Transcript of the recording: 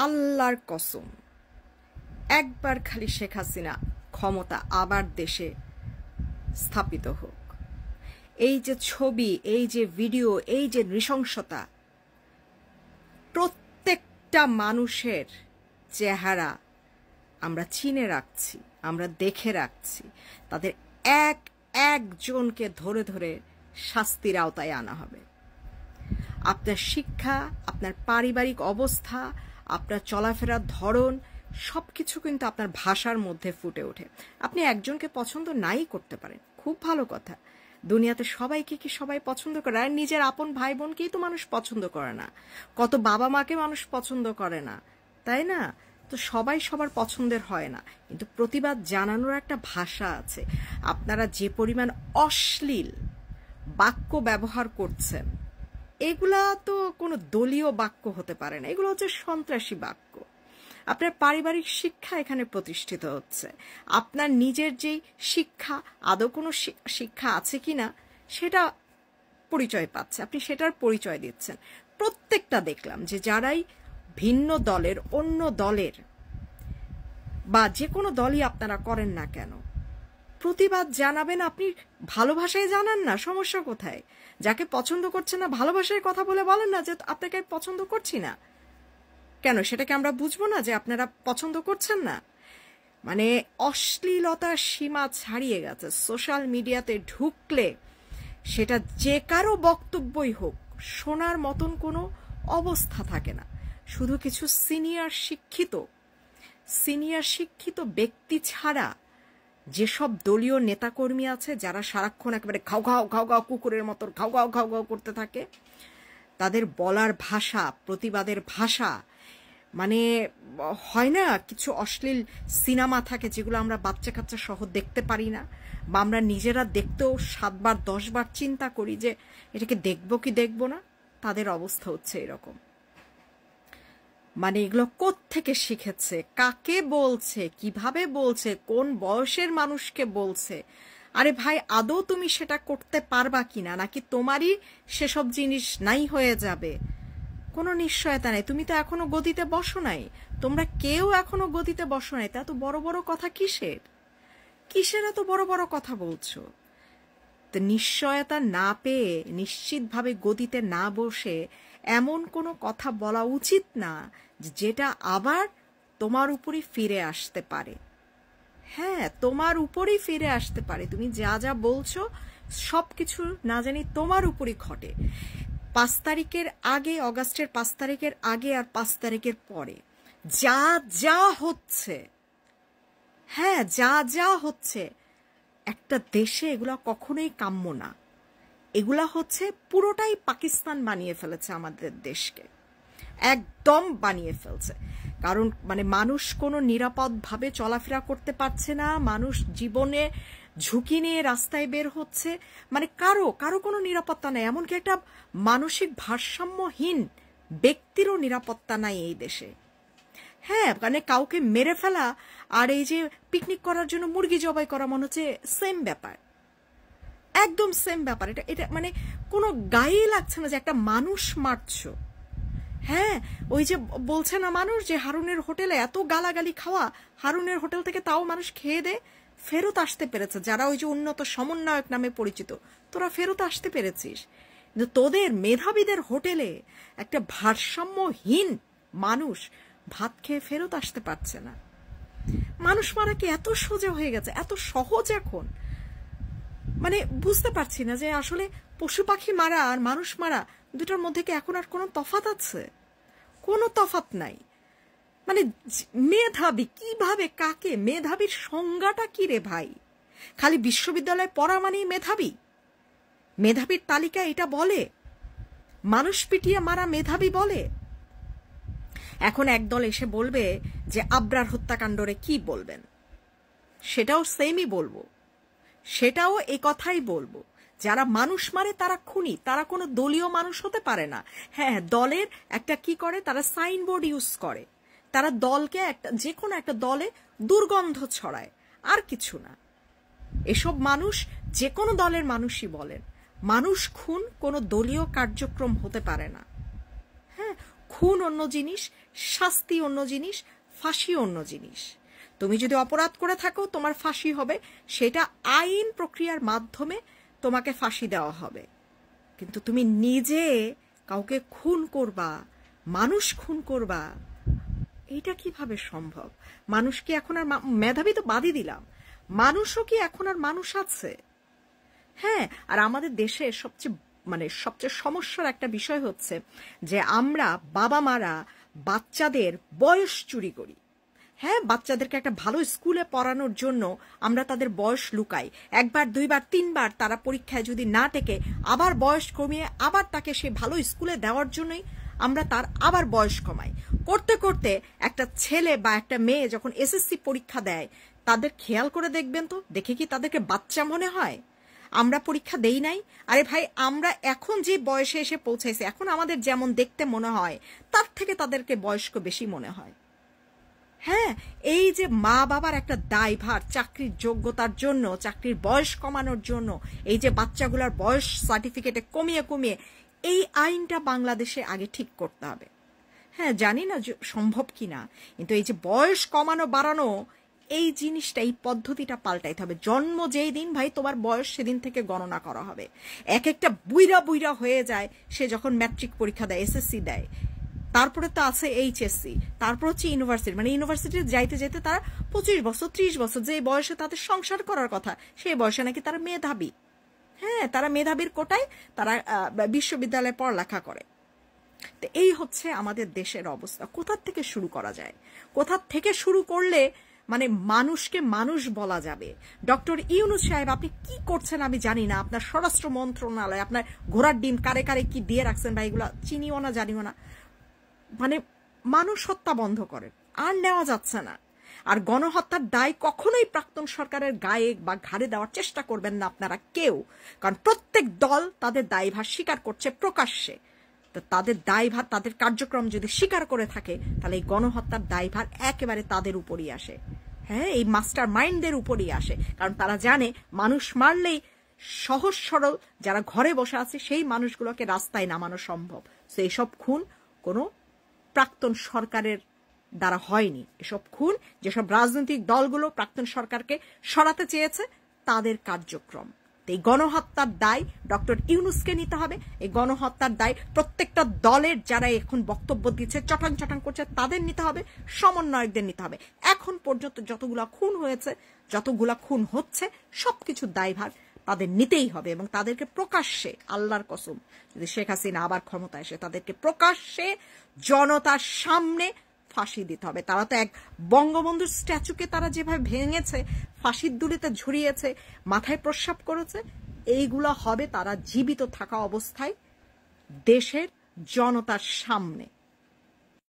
আল্লাহর কসম, একবার খালি শেখ হাসিনা ক্ষমতা আবার দেশে স্থাপিত হোক, এই যে ছবি, এই যে ভিডিও, এই যে নৃশংসতা, প্রত্যেকটা মানুষের চেহারা আমরা চিনে রাখছি, আমরা দেখে রাখছি। তাদের এক একজনকে ধরে ধরে শাস্তির আওতায় আনা হবে। আপনার শিক্ষা, আপনার পারিবারিক অবস্থা, আপনার চলাফেরার ধরন সবকিছু কিন্তু আপনার ভাষার মধ্যে ফুটে ওঠে। আপনি একজনকে পছন্দ নাই করতে পারেন, খুব ভালো কথা। দুনিয়াতে সবাইকে কি সবাই পছন্দ করে? আর নিজের আপন ভাই বোনকেই তো মানুষ পছন্দ করে না, কত বাবা মাকে মানুষ পছন্দ করে না, তাই না? তো সবাই সবার পছন্দের হয় না, কিন্তু প্রতিবাদ জানানোর একটা ভাষা আছে। আপনারা যে পরিমাণ অশ্লীল বাক্য ব্যবহার করছেন, এগুলা তো কোনো দলীয় বাক্য হতে পারে না, এগুলো হচ্ছে সন্ত্রাসী বাক্য। আপনার পারিবারিক শিক্ষা এখানে প্রতিষ্ঠিত হচ্ছে, আপনার নিজের যেই শিক্ষা, আদৌ কোনো শিক্ষা আছে কিনা সেটা পরিচয় পাচ্ছে, আপনি সেটার পরিচয় দিচ্ছেন। প্রত্যেকটা দেখলাম যে যারাই ভিন্ন দলের, অন্য দলের বা যে কোনো দলই আপনারা করেন না কেন, প্রতিবাদ জানাবেন, আপনি ভালোবাসায় জানান না, সমস্যা কোথায়? যাকে পছন্দ করছেন না ভালোবাসায় কথা বলে বলেন না যে আপনাকে পছন্দ করছি না। কেন সেটাকে আমরা বুঝবো না যে আপনারা পছন্দ করছেন না? মানে অশ্লীলতার সীমা ছাড়িয়ে গেছে। সোশ্যাল মিডিয়াতে ঢুকলে সেটা যে কারো বক্তব্যই হোক, শোনার মতন কোনো অবস্থা থাকে না। শুধু কিছু সিনিয়র শিক্ষিত ব্যক্তি ছাড়া যেসব দলীয় নেতাকর্মী আছে যারা সারাক্ষণ একেবারে ঘাউ ঘাউ ঘাউ ঘাউ কুকুরের মতো ঘাউ ঘাউ ঘাউ ঘাউ করতে থাকে, তাদের বলার ভাষা, প্রতিবাদের ভাষা, মানে হয় না কিছু অশ্লীল সিনেমা থাকে যেগুলো আমরা বাচ্চা কাচ্চা সহ দেখতে পারি না, বা আমরা নিজেরা দেখতেও 7 বার 10 বার চিন্তা করি যে এটাকে দেখবো কি দেখবো না। তাদের অবস্থা হচ্ছে এরকম। মানে এগুলো কোত্থেকে শিখেছে, কাকে বলছে, কিভাবে বলছে, কোন বয়সের মানুষকে বলছে? আরে ভাই, আদৌ তুমি সেটা করতে পারবা কিনা, নাকি তোমারই সেসব জিনিস নাই হয়ে যাবে? কোনো নিশ্চয়তা নাই। তুমি তো এখনো গদিতে বসো নাই, তোমরা কেউ এখনো গদিতে বসো নাই, তা তো বড় বড় কথা কিসের এত বড় বড় কথা বলছো? তো নিশ্চয়তা না পেয়ে, নিশ্চিতভাবে গদিতে না বসে এমন কোনো কথা বলা উচিত না যেটা আবার তোমার উপরই ফিরে আসতে পারে। হ্যাঁ, তোমার উপরই ফিরে আসতে পারে। তুমি যা যা বলছো সবকিছু না জানি তোমার উপরই ঘটে। 5 তারিখের আগে, অগাস্টের 5 তারিখের আগে আর 5 তারিখের পরে যা যা হচ্ছে, হ্যাঁ যা যা হচ্ছে, একটা দেশে এগুলা কখনোই কাম্য না। এগুলা হচ্ছে পুরোটাই পাকিস্তান বানিয়ে ফেলেছে আমাদের দেশকে, একদম বানিয়ে ফেলছে। কারণ মানে মানুষ কোনো নিরাপদভাবে চলাফেরা করতে পারছে না, মানুষ জীবনে ঝুঁকি নিয়ে রাস্তায় বের হচ্ছে, মানে কারো কোনো নিরাপত্তা নাই। এমনকি একটা মানসিক ভারসাম্যহীন ব্যক্তিরও নিরাপত্তা নাই এই দেশে। হ্যাঁ, মানে কাউকে মেরে ফেলা আর এই যে পিকনিক করার জন্য মুরগি জবাই করা মনে হচ্ছে সেম ব্যাপার, একদম সেম ব্যাপার। এটা মানে কোনো গায়ে লাগছে না যে একটা মানুষ মারছো। হ্যাঁ, ওই যে বলছে না মানুষ যে হারুনের হোটেলে এত গালাগালি খাওয়া, হারুনের হোটেল থেকে তাও মানুষ খেয়ে দে ফেরত আসতে পেরেছে। যারা ওই যে উন্নত সমন্বয়ক নামে পরিচিত, তোরা ফেরত আসতে পেরেছিস, কিন্তু তোদের মেধাবীদের হোটেলে একটা ভারসাম্যহীন মানুষ ভাত খেয়ে ফেরত আসতে পারছে না। মানুষ মারা কি এত সোজা হয়ে গেছে, এত সহজ এখন? মানে বুঝতে পারছি না যে আসলে পশু পাখি মারা আর মানুষ মারা দুটার মধ্যে কি এখন আর কোনো তফাৎ আছে? কোনো তফাৎ নাই। মানে মেধাবী কিভাবে, কাকে? মেধাবীর সংজ্ঞাটা কি রে ভাই? খালি বিশ্ববিদ্যালয়ে পড়া মানেই মেধাবী? মেধাবীর তালিকা এটা বলে? মানুষ পিটিয়ে মারা মেধাবী বলে? এখন একদল এসে বলবে যে আবরার হত্যাকাণ্ডরে কি বলবেন, সেটাও সেমই বলবো, সেটাও এই কথাই বলবো। যারা মানুষ মারে তারা খুনি, তারা কোনো দলীয় মানুষ হতে পারে না। হ্যাঁ, দলের একটা কি করে, তারা সাইনবোর্ড ইউজ করে, তারা দলকে একটা যে কোনো একটা দলে দুর্গন্ধ ছড়ায়, আর কিছু না। এসব মানুষ যে কোনো দলের মানুষই বলেন, মানুষ খুন কোনো দলীয় কার্যক্রম হতে পারে না। হ্যাঁ, খুন অন্য জিনিস, শাস্তি অন্য জিনিস, ফাঁসি অন্য জিনিস। তুমি যদি অপরাধ করে থাকো তোমার ফাঁসি হবে, সেটা আইন প্রক্রিয়ার মাধ্যমে তোমাকে ফাঁসি দেওয়া হবে। কিন্তু তুমি নিজে কাউকে খুন করবা, মানুষ খুন করবা, এটা কিভাবে সম্ভব? মানুষ কি এখন আর মেধাবী তো বাদই দিলাম, মানুষও কি এখন আর মানুষ আছে? হ্যাঁ, আর আমাদের দেশে সবচেয়ে সমস্যার একটা বিষয় হচ্ছে যে আমরা বাবা মারা বাচ্চাদের বয়স চুরি করি। হ্যাঁ, বাচ্চাদেরকে একটা ভালো স্কুলে পড়ানোর জন্য আমরা তাদের বয়স লুকাই। একবার, দুইবার, তিনবার তারা পরীক্ষায় যদি না টেকে আবার বয়স কমিয়ে আবার তাকে সেই ভালো স্কুলে দেওয়ার জন্যই আমরা তার আবার বয়স কমাই। করতে করতে একটা ছেলে বা একটা মেয়ে যখন এসএসসি পরীক্ষা দেয়, তাদের খেয়াল করে দেখবেন তো, দেখে কি তাদেরকে বাচ্চা মনে হয়? আমরা পরীক্ষা দেই নাই? আরে ভাই, আমরা এখন যে বয়সে এসে পৌঁছাইছি, এখন আমাদের যেমন দেখতে মনে হয় তার থেকে তাদেরকে বয়স্ক বেশি মনে হয়। হ্যাঁ, এই যে মা বাবার একটা দায়ভার, চাকরির যোগ্যতার জন্য, চাকরির বয়স কমানোর জন্য, এই যে বাচ্চাগুলোর বয়স সার্টিফিকেটে কমিয়ে কমিয়ে, এই আইনটা বাংলাদেশে আগে ঠিক করতে হবে। হ্যাঁ, জানি না সম্ভব কিনা, কিন্তু এই যে বয়স কমানো বাড়ানো, এই জিনিসটা, এই পদ্ধতিটা পাল্টাইতে হবে। জন্ম যেই দিন ভাই তোমার বয়স সেদিন থেকে গণনা করা হবে। এক একটা বুইরা বুইরা হয়ে যায় সে যখন ম্যাট্রিক পরীক্ষা দেয়, এসএসসি দেয়, তারপরে তো আছে এইচএসসি, তারপর হচ্ছে ইউনিভার্সিটি। মানে ইউনিভার্সিটি যাইতে যাইতে তারা 25 বছর 30 বছর, যে বয়সে তাদের সংসার করার কথা সেই বয়সে নাকি তারা মেধাবী। হ্যাঁ, তারা মেধাবীর কোটায় তারা বিশ্ববিদ্যালয়ে পড়ালেখা করে। তো এই হচ্ছে আমাদের দেশের অবস্থা। কোথা থেকে শুরু করা যায়? কোথা থেকে শুরু করলে মানে মানুষকে মানুষ বলা যাবে? ডক্টর ইউনূস সাহেব, আপনি কি করছেন আমি জানি না, আপনার স্বরাষ্ট্র মন্ত্রণালয় আপনার ঘোড়ার ডিম কারে কারে কি দিয়ে রাখছেন ভাই, এগুলো চিনিও না জানিও না। মানে মানুষ হত্যা বন্ধ করেন, আর নেওয়া যাচ্ছে না। আর গণহত্যার দায় কখনোই প্রাক্তন সরকারের গায়ে বা ঘাড়ে দেওয়ার চেষ্টা করবেন না আপনারা কেউ, কারণ প্রত্যেক দল তাদের দায়ভার স্বীকার করছে প্রকাশ্যে। তো তাদের দায়ভার, তাদের কার্যক্রম যদি স্বীকার করে থাকে, তাহলে এই গণহত্যার দায়ভার একেবারে তাদের উপরই আসে। হ্যাঁ, এই মাস্টার মাইন্ডদের উপরই আসে, কারণ তারা জানে মানুষ মারলেই সহজ সরল যারা ঘরে বসে আছে সেই মানুষগুলোকে রাস্তায় নামানো সম্ভব। তো এইসব খুন কোনো প্রাক্তন সরকারের দ্বারা হয়নি। এসব খুন যেসব রাজনৈতিক দলগুলো প্রাক্তন সরকারকে সরাতে চেয়েছে তাদের কার্যক্রম। এই গণহত্যার দায় ডক্টর ইউনূসকে নিতে হবে। এই গণহত্যার দায় প্রত্যেকটা দলের যারা এখন বক্তব্য দিচ্ছে, চটাং চটাং করছে, তাদের নিতে হবে, সমন্বয়কদের নিতে হবে। এখন পর্যন্ত যতগুলা খুন হয়েছে, যতগুলা খুন হচ্ছে, সবকিছুর দায়ভার তাদের নিতেই হবে এবং তাদেরকে প্রকাশ্যে, আল্লাহর কসম, যদি শেখ হাসিনা আবার ক্ষমতায় এসে, তাদেরকে প্রকাশ্যে জনতার সামনে ফাঁসি দিতে হবে। তারা তো এক বঙ্গবন্ধুর স্ট্যাচুকে তারা যেভাবে ভেঙেছে, ফাঁসির দুলিতে ঝুরিয়েছে, মাথায় প্রস্রাব করেছে, এইগুলো হবে তারা জীবিত থাকা অবস্থায় দেশের জনতার সামনে।